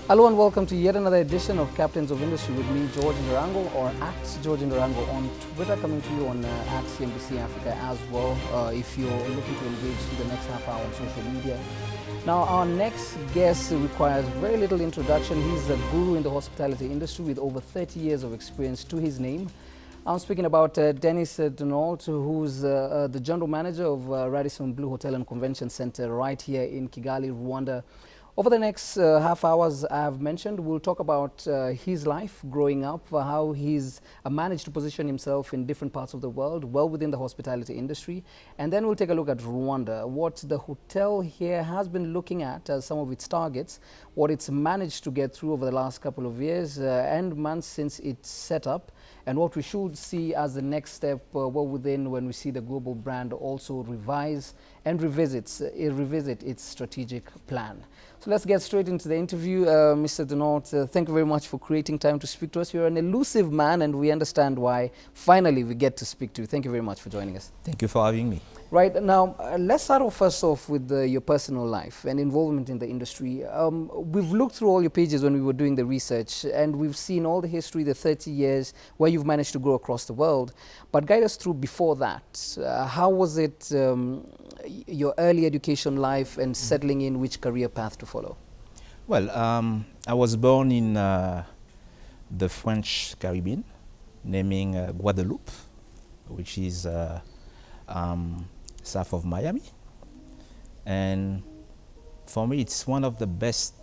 Hello and welcome to yet another edition of Captains of Industry with me, George Ndirangu, or at George Ndirangu on Twitter, coming to you on at CNBC Africa as well, if you're looking to engage through the next half hour on social media. Now, our next guest requires very little introduction. He's a guru in the hospitality industry with over 30 years of experience to his name. I'm speaking about Denis Dernault, who's the general manager of Radisson Blue Hotel and Convention Center right here in Kigali, Rwanda. Over the next half hours, I've mentioned, we'll talk about his life growing up, how he's managed to position himself in different parts of the world, well within the hospitality industry. And then we'll take a look at Rwanda, what the hotel here has been looking at as some of its targets, what it's managed to get through over the last couple of years and months since it's set up, and what we should see as the next step well within when we see the global brand also revise and revisit its strategic plan. So let's get straight into the interview. Mr. Dernault, thank you very much for creating time to speak to us. You're an elusive man, and we understand why finally we get to speak to you. Thank you very much for joining us. Thank you for having me. Right, now let's start off first off with your personal life and involvement in the industry. We've looked through all your pages when we were doing the research, and we've seen all the history, the 30 years where you've managed to grow across the world. But guide us through before that. How was it your early education life and settling in which career path to follow? Well, I was born in the French Caribbean, naming Guadeloupe, which is south of Miami. And for me, it's one of the best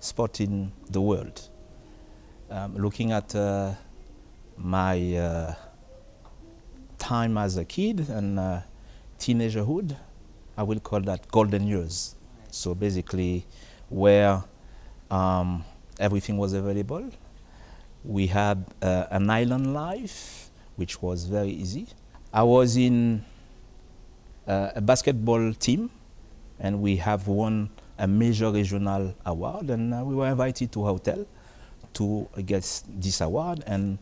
spots in the world. Looking at my time as a kid and teenagerhood, I will call that golden years. So basically, where everything was available. We had an island life, which was very easy. I was in a basketball team, and we have won a major regional award, and we were invited to a hotel to get this award. And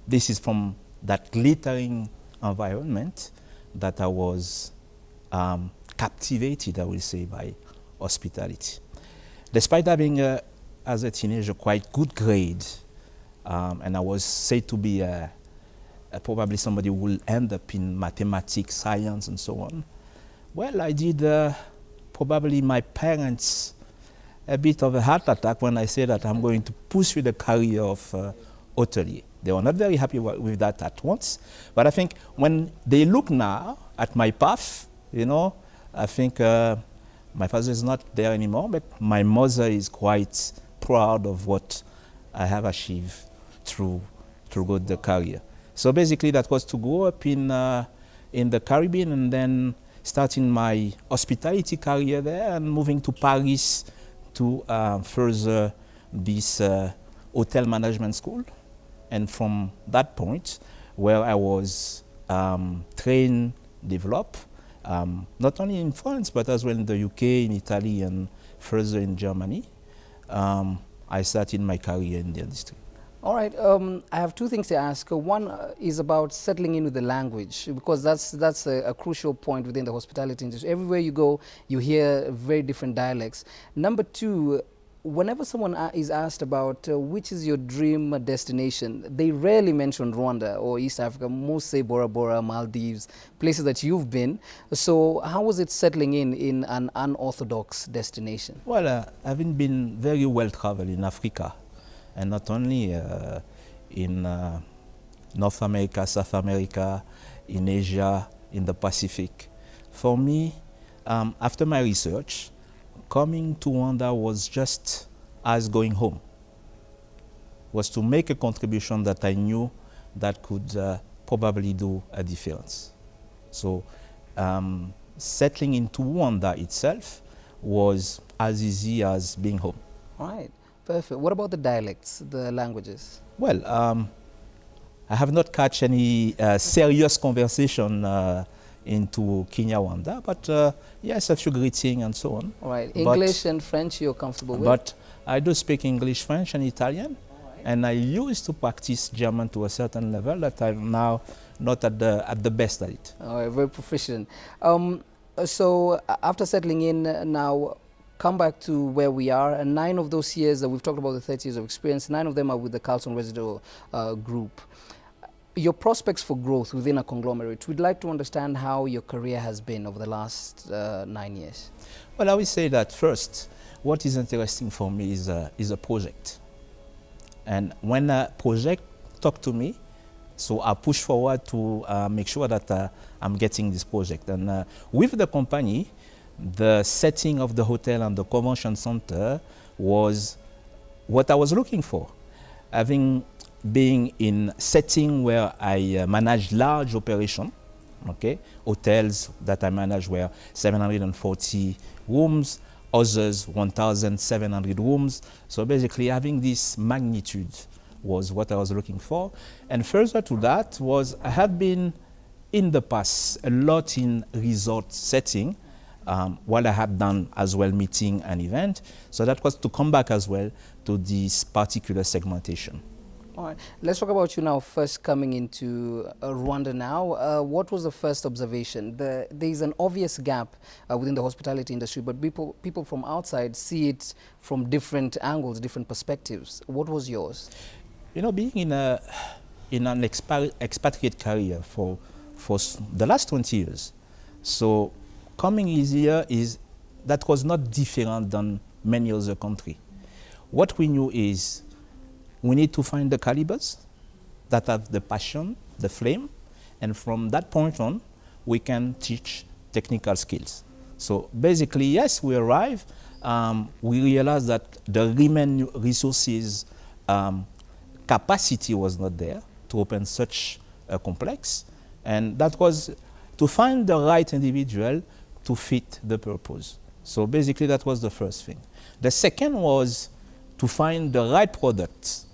this is from that glittering environment that I was captivated, I will say, by hospitality. Despite having, as a teenager, quite good grades, and I was said to be probably somebody who will end up in mathematics, science, and so on. Well, I did probably my parents a bit of a heart attack when I said that I'm going to pursue the career of hotelier. They were not very happy with that at once, but I think when they look now at my path, you know, I think my father is not there anymore, but my mother is quite proud of what I have achieved through the career. So basically, that was to grow up in the Caribbean and then starting my hospitality career there and moving to Paris to further this hotel management school. And from that point, where I was trained, developed, not only in France, but as well in the UK, in Italy, and further in Germany, I started my career in the industry. All right, I have two things to ask. One is about settling in with the language, because that's a crucial point within the hospitality industry. Everywhere you go, you hear very different dialects. Number two, whenever someone is asked about which is your dream destination, they rarely mention Rwanda or East Africa. Most say Bora Bora, Maldives, places that you've been. So how was it settling in an unorthodox destination? Well, having been very well traveled in Africa, and not only in North America, South America, in Asia, in the Pacific. For me, after my research, coming to Rwanda was just as going home. Was to make a contribution that I knew that could probably do a difference. So settling into Rwanda itself was as easy as being home. All right. Perfect. What about the dialects, the languages? Well, I have not catch any serious conversation into Kinyarwanda, but yes, a few greetings and so on. All right. English and French you're comfortable with? But I do speak English, French, and Italian. Right. And I used to practice German to a certain level that I'm now not at the best at it. All right. Very proficient. So after settling in now, come back to where we are, and 9 of those years that we've talked about, the 30 years of experience, 9 of them are with the Carlton Residual Group. Your prospects for growth within a conglomerate, we'd like to understand how your career has been over the last 9 years. Well, I would say that first, what is interesting for me is a project. And when a project talks to me, so I push forward to make sure that I'm getting this project. And with the company, the setting of the hotel and the convention center was what I was looking for. Being in setting where I manage large operation, okay, hotels that I manage were 740 rooms, others 1,700 rooms. So basically having this magnitude was what I was looking for. And further to that was I have been in the past a lot in resort setting, while I had done as well meeting and event. So that was to come back as well to this particular segmentation. All right, let's talk about you now first coming into Rwanda now. What was the first observation? There is an obvious gap within the hospitality industry, but people from outside see it from different angles, different perspectives. What was yours? You know, being in an expatriate career for the last 20 years, so coming here that was not different than many other countries. What we knew is we need to find the calibers that have the passion, the flame, and from that point on, we can teach technical skills. So basically, yes, we arrive, we realize that the human resources capacity was not there to open such a complex, and that was to find the right individual to fit the purpose. So basically, that was the first thing. The second was to find the right products,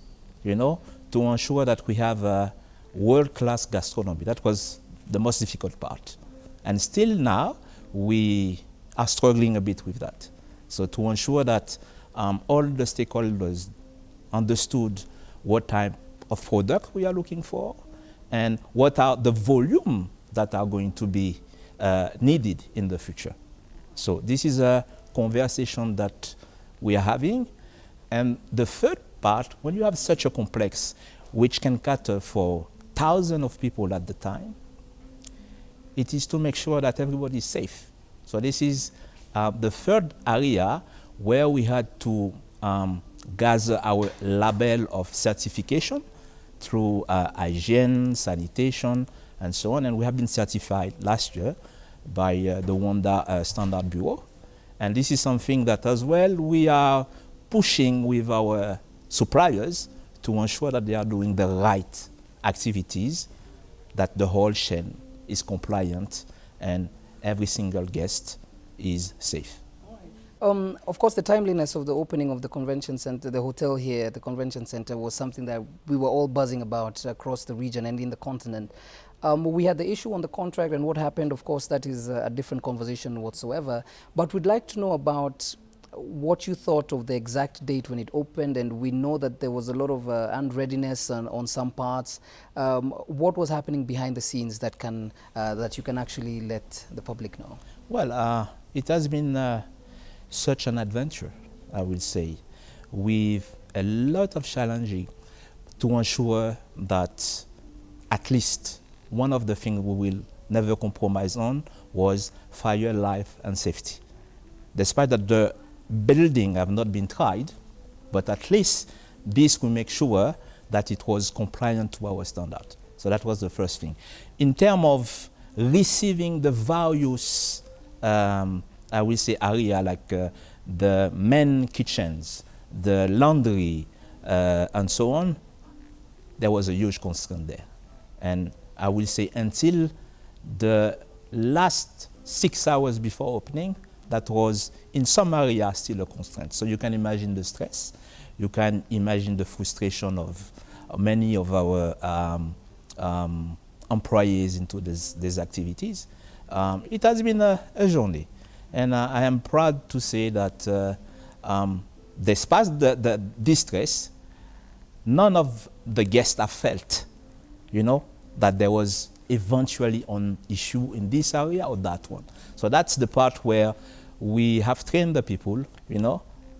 you know, to ensure that we have a world-class gastronomy. That was the most difficult part. And still now, we are struggling a bit with that. So to ensure that all the stakeholders understood what type of product we are looking for and what are the volume that are going to be needed in the future. So this is a conversation that we are having. And the third part, when you have such a complex which can cater for thousands of people at the time, it is to make sure that everybody is safe. So this is the third area where we had to gather our label of certification through hygiene, sanitation, and so on. And we have been certified last year by the Rwanda Standard Bureau. And this is something that as well we are pushing with our suppliers to ensure that they are doing the right activities, that the whole chain is compliant and every single guest is safe. Of course, the timeliness of the opening of the convention center, the hotel here at the convention center, was something that we were all buzzing about across the region and in the continent. We had the issue on the contract and what happened. Of course, that is a different conversation whatsoever. But we'd like to know about what you thought of the exact date when it opened, and we know that there was a lot of unreadiness on some parts. What was happening behind the scenes that you can actually let the public know? Well, it has been such an adventure, I will say, with a lot of challenging to ensure that at least one of the things we will never compromise on was fire, life, and safety. Despite that the building have not been tried, but at least this will make sure that it was compliant to our standard. So that was the first thing. In terms of receiving the various, I will say, area like the main kitchens, the laundry, and so on, there was a huge constraint there. And I will say until the last 6 hours before opening, that was in some areas still a constraint. So you can imagine the stress, you can imagine the frustration of many of our employees into these activities. It has been a journey, and I am proud to say that despite the distress, none of the guests have felt, you know, that there was eventually an issue in this area or that one. So that's the part where we have trained the people,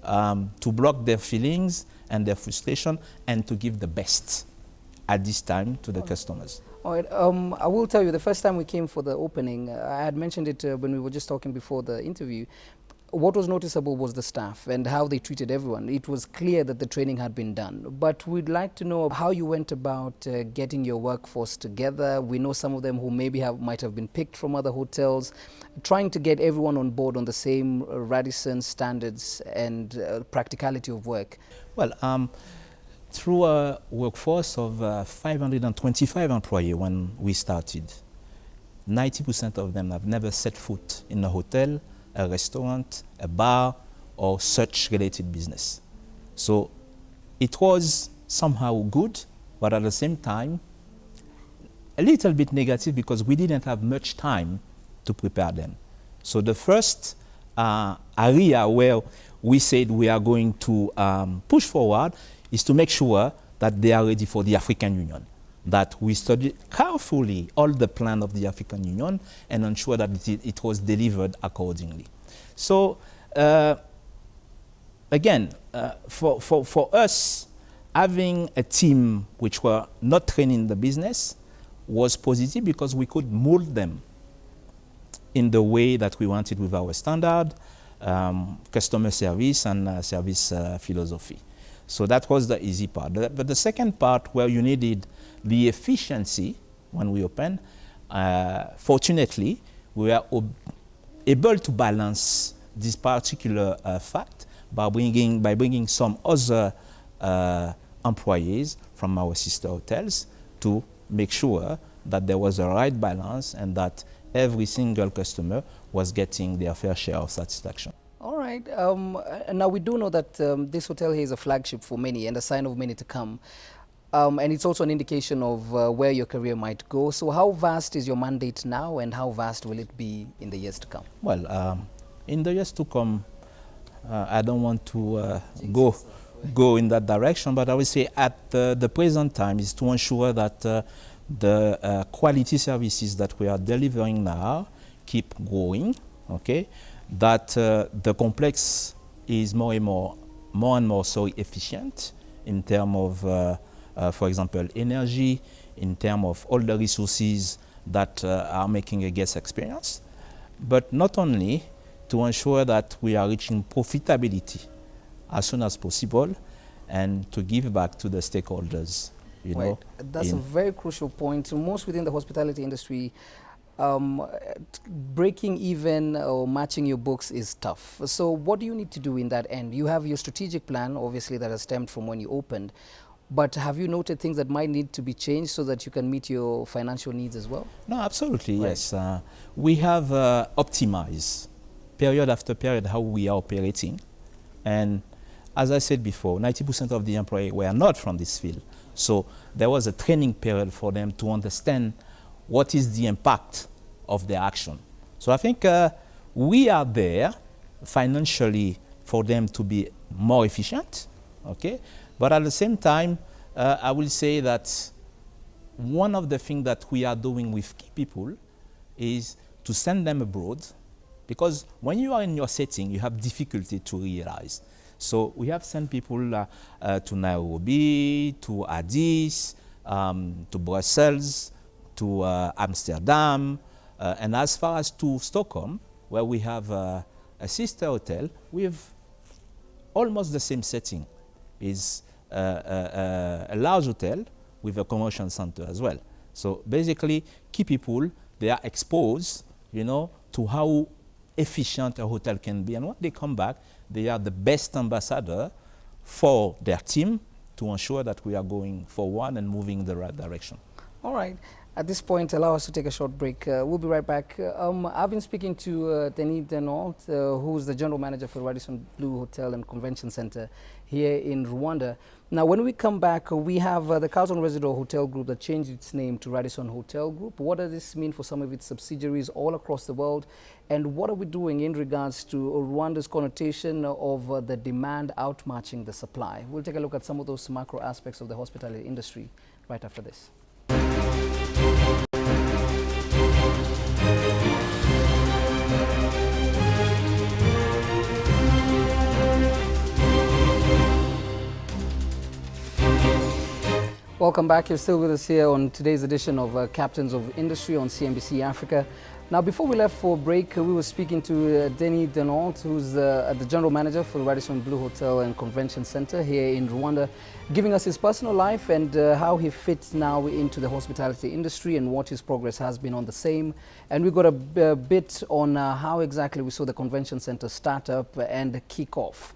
to block their feelings and their frustration and to give the best at this time to the customers. All right. I will tell you, the first time we came for the opening, I had mentioned it when we were just talking before the interview. What was noticeable was the staff and how they treated everyone. It was clear that the training had been done. But we'd like to know how you went about getting your workforce together. We know some of them who maybe might have been picked from other hotels, trying to get everyone on board on the same Radisson standards and practicality of work. Well, through a workforce of 525 employees when we started, 90% of them have never set foot in a hotel, a restaurant, a bar, or such related business. So it was somehow good, but at the same time, a little bit negative because we didn't have much time to prepare them. So the first area where we said we are going to push forward is to make sure that they are ready for the African Union, that we studied carefully all the plan of the African Union and ensure that it was delivered accordingly. So again, for us, having a team which were not trained in the business was positive because we could mold them in the way that we wanted with our standard, customer service and service philosophy. So that was the easy part. But the second part where you needed the efficiency when we opened, fortunately, we were able to balance this particular fact by bringing some other employees from our sister hotels to make sure that there was a right balance and that every single customer was getting their fair share of satisfaction. All right. Now we do know that this hotel here is a flagship for many and a sign of many to come. And it's also an indication of where your career might go. So how vast is your mandate now and how vast will it be in the years to come? Well, in the years to come, I don't want to go in that direction, but I would say at the present time is to ensure that the quality services that we are delivering now keep growing, okay? That the complex is more and more so efficient in terms of, for example, energy, in terms of all the resources that are making a guest experience, but not only to ensure that we are reaching profitability as soon as possible and to give back to the stakeholders. You know, that's a very crucial point. Most within the hospitality industry, breaking even or matching your books is tough. So what do you need to do in that end? You have your strategic plan, obviously, that has stemmed from when you opened. But have you noted things that might need to be changed so that you can meet your financial needs as well? No, absolutely, yes. We have optimized period after period how we are operating. And as I said before, 90% of the employees were not from this field. So there was a training period for them to understand what is the impact of their action. So I think we are there financially for them to be more efficient, okay? But at the same time, I will say that one of the things that we are doing with key people is to send them abroad, because when you are in your setting, you have difficulty to realize. So we have sent people to Nairobi, to Addis, to Brussels, to Amsterdam, and as far as to Stockholm, where we have a sister hotel with almost the same setting. It's a large hotel with a commercial center as well. So basically, key people, they are exposed, you know, to how efficient a hotel can be. And when they come back, they are the best ambassador for their team to ensure that we are going forward and moving in the right direction. All right. At this point, allow us to take a short break. We'll be right back. I've been speaking to Denis Dernault, who's the general manager for Radisson Blu Hotel and Convention Center here in Rwanda. Now, when we come back, we have the Carlton Residor Hotel Group that changed its name to Radisson Hotel Group. What does this mean for some of its subsidiaries all across the world? And what are we doing in regards to Rwanda's connotation of the demand outmatching the supply? We'll take a look at some of those macro aspects of the hospitality industry right after this. Welcome back. You're still with us here on today's edition of Captains of Industry on CNBC Africa. Now, before we left for break, we were speaking to Denis Dernault, who's the General Manager for the Radisson Blue Hotel and Convention Center here in Rwanda, giving us his personal life and how he fits now into the hospitality industry and what his progress has been on the same. And we got a bit on how exactly we saw the Convention Center start up and kick off.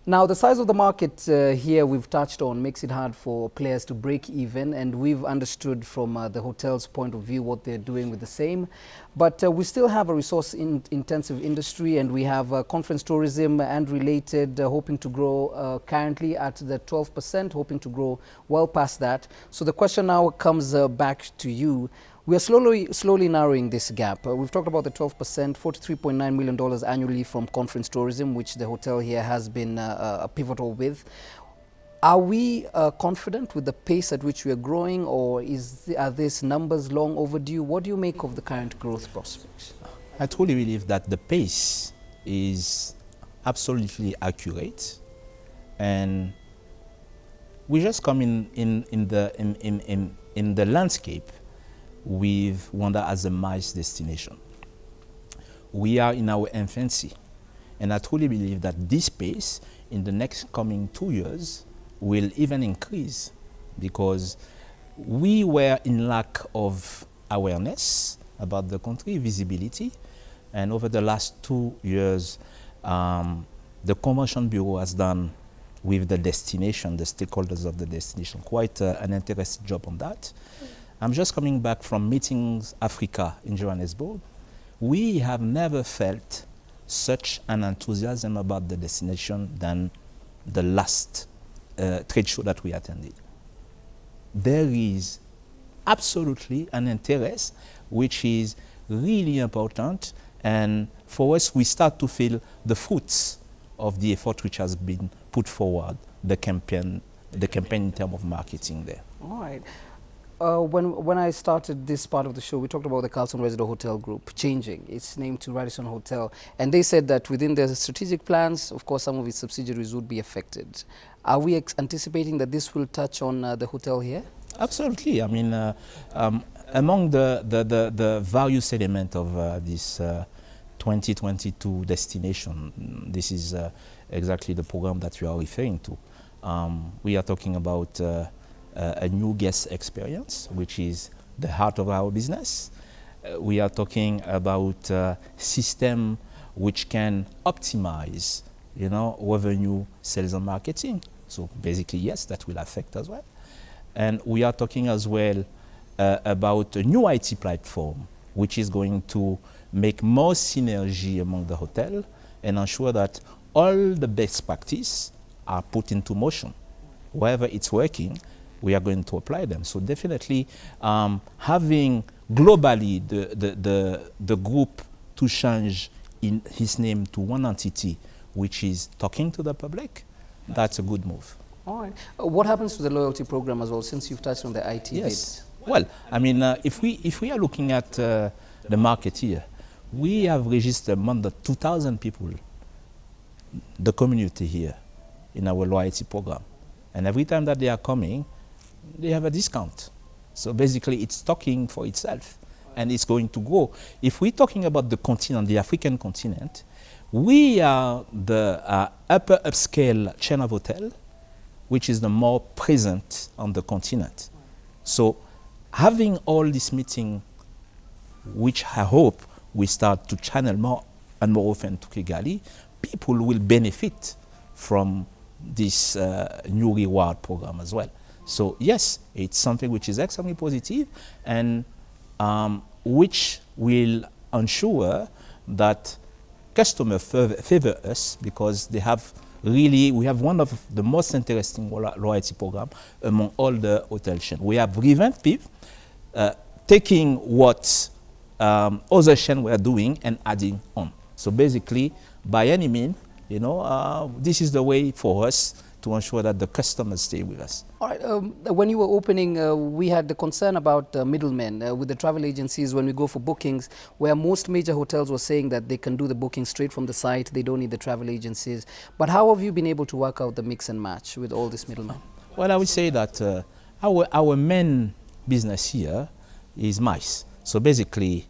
Now, the size of the market here we've touched on makes it hard for players to break even, and we've understood from the hotel's point of view what they're doing with the same. But we still have a resource-intensive industry, and we have conference tourism and related hoping to grow currently at the 12%, hoping to grow well past that. So the question now comes back to you. We are slowly narrowing this gap. We've talked about the 12%, $43.9 million annually from conference tourism, which the hotel here has been pivotal with. Are we confident with the pace at which we are growing, or are these numbers long overdue? What do you make of the current growth prospects? I truly believe that the pace is absolutely accurate, and we just come in the landscape with Rwanda as a MICE destination. We are in our infancy, and I truly believe that this pace in the next coming 2 years will even increase, because we were in lack of awareness about the country, visibility, and over the last 2 years the Convention Bureau has done with the destination, the stakeholders of the destination, quite an interesting job on that. I'm just coming back from Meetings Africa in Johannesburg. We have never felt such an enthusiasm about the destination than the last trade show that we attended. There is absolutely an interest which is really important, and for us we start to feel the fruits of the effort which has been put forward, the campaign in terms of marketing there. All right. When I started this part of the show, we talked about the Carlton Residence Hotel Group changing its name to Radisson Hotel, and they said that within their strategic plans, of course, some of its subsidiaries would be affected. Are we anticipating that this will touch on the hotel here? Absolutely. I mean, among the various elements of this 2022 destination, this is exactly the program that we are referring to. We are talking about a new guest experience, which is the heart of our business. We are talking about a system which can optimize, revenue, sales and marketing. So basically, yes, that will affect as well. And we are talking as well about a new IT platform, which is going to make more synergy among the hotel and ensure that all the best practice are put into motion. Wherever it's working, we are going to apply them. So definitely having globally the group to change in his name to one entity which is talking to the public, that's a good move. All right. What happens to the loyalty program as well, since you've touched on the IT Yes. Bit? Well, I mean, if we are looking at the market here, we have registered more than 2,000 people, the community here, in our loyalty program. And every time that they are coming, they have a discount. So basically it's talking for itself, and it's going to grow. If we're talking about the continent, the African continent, we are the upper upscale chain of hotel, which is the more present on the continent. So having all this meeting, which I hope we start to channel more and more often to Kigali, people will benefit from this new reward program as well. So yes, it's something which is extremely positive, and which will ensure that customers favor us, because they have really, we have one of the most interesting loyalty program among all the hotel chains. We have revamped it, taking what other chains were doing and adding on. So basically, by any means, this is the way for us to ensure that the customers stay with us. All right. When you were opening, we had the concern about middlemen with the travel agencies when we go for bookings, where most major hotels were saying that they can do the booking straight from the site. They don't need the travel agencies. But how have you been able to work out the mix and match with all these middlemen? Well, I would say that Our main business here is mice. So basically,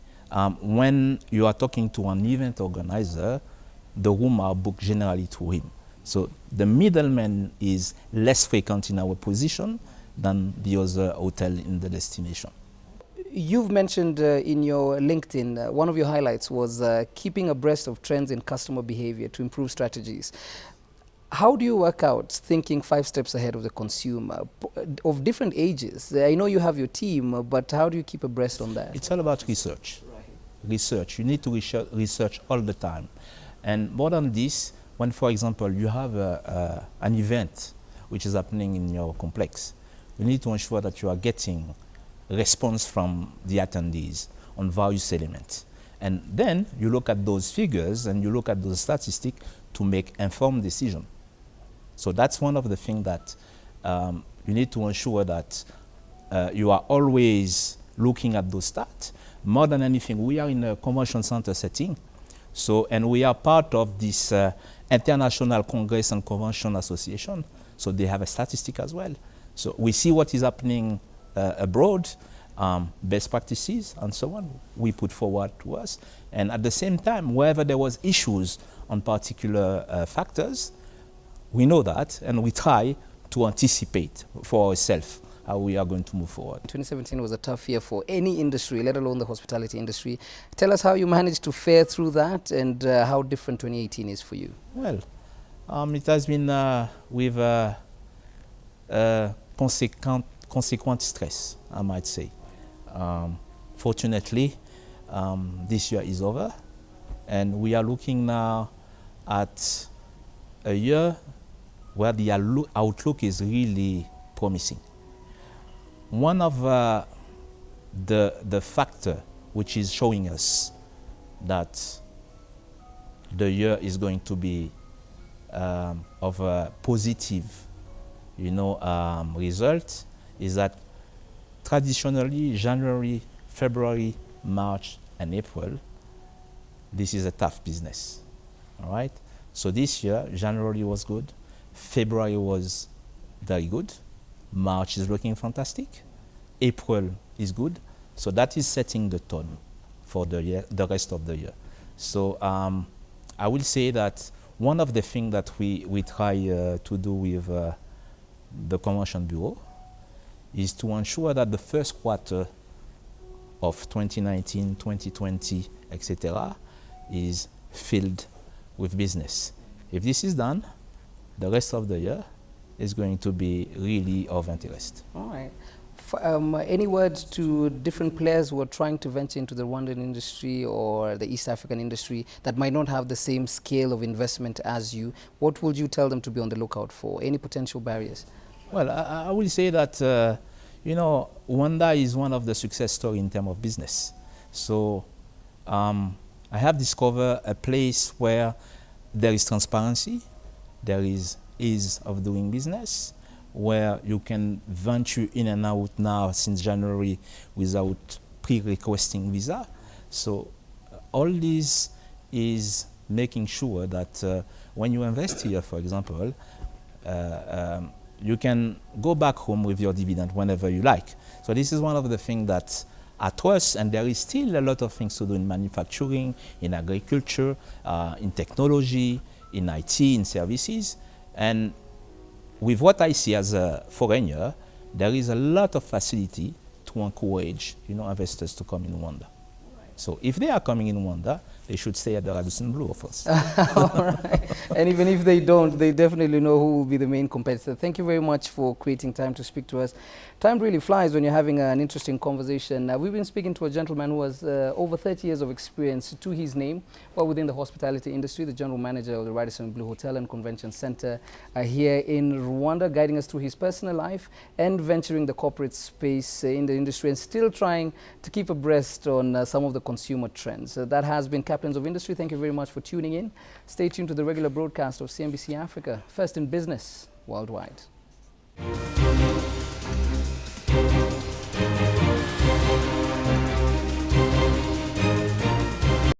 when you are talking to an event organizer, the room are booked generally through him. So the middleman is less frequent in our position than the other hotel in the destination. You've mentioned in your LinkedIn, one of your highlights was keeping abreast of trends in customer behavior to improve strategies. How do you work out thinking 5 steps ahead of the consumer of different ages? I know you have your team, but how do you keep abreast on that? It's all about research. Right. Research. You need to research all the time. And more than this, when, for example, you have an event which is happening in your complex, you need to ensure that you are getting response from the attendees on various elements. And then you look at those figures and you look at those statistics to make informed decisions. So that's one of the things that you need to ensure that you are always looking at those stats. More than anything, we are in a convention center setting. So, and we are part of this International Congress and Convention Association. So they have a statistic as well. So we see what is happening abroad, best practices and so on, we put forward to us. And at the same time, wherever there was issues on particular factors, we know that and we try to anticipate for ourselves how we are going to move forward. 2017 was a tough year for any industry, let alone the hospitality industry. Tell us how you managed to fare through that and how different 2018 is for you. Well, it has been with consequent stress, I might say. Fortunately, this year is over and we are looking now at a year where the outlook is really promising. One of the factor which is showing us that the year is going to be of a positive, result is that traditionally January, February, March, and April, this is a tough business. All right. So this year, January was good, February was very good, March is looking fantastic, April is good. So that is setting the tone for the year, the rest of the year. So I will say that one of the things that we try to do with the Convention Bureau is to ensure that the first quarter of 2019, 2020, etc., is filled with business. If this is done, the rest of the year is going to be really of interest. All right. Any words to different players who are trying to venture into the Rwandan industry or the East African industry that might not have the same scale of investment as you? What would you tell them to be on the lookout for? Any potential barriers? Well, I will say that, Rwanda is one of the success stories in terms of business. So I have discovered a place where there is transparency, there is ease of doing business, where you can venture in and out now since January without pre-requesting visa. So all this is making sure that when you invest here, for example, you can go back home with your dividend whenever you like. So this is one of the things that at us, and there is still a lot of things to do in manufacturing, in agriculture, in technology, in IT, in services. And with what I see as a foreigner, there is a lot of facility to encourage, investors to come in Rwanda. So if they are coming in Rwanda, they should stay at the Radisson Blue, of course. All right. And even if they don't, they definitely know who will be the main competitor. Thank you very much for creating time to speak to us. Time really flies when you're having an interesting conversation. We've been speaking to a gentleman who has over 30 years of experience to his name, within the hospitality industry, the general manager of the Radisson Blue Hotel and Convention Center here in Rwanda, guiding us through his personal life and venturing the corporate space in the industry and still trying to keep abreast on some of the consumer trends. That has been Captains of Industry. Thank you very much for tuning in. Stay tuned to the regular broadcast of CNBC Africa, first in business worldwide.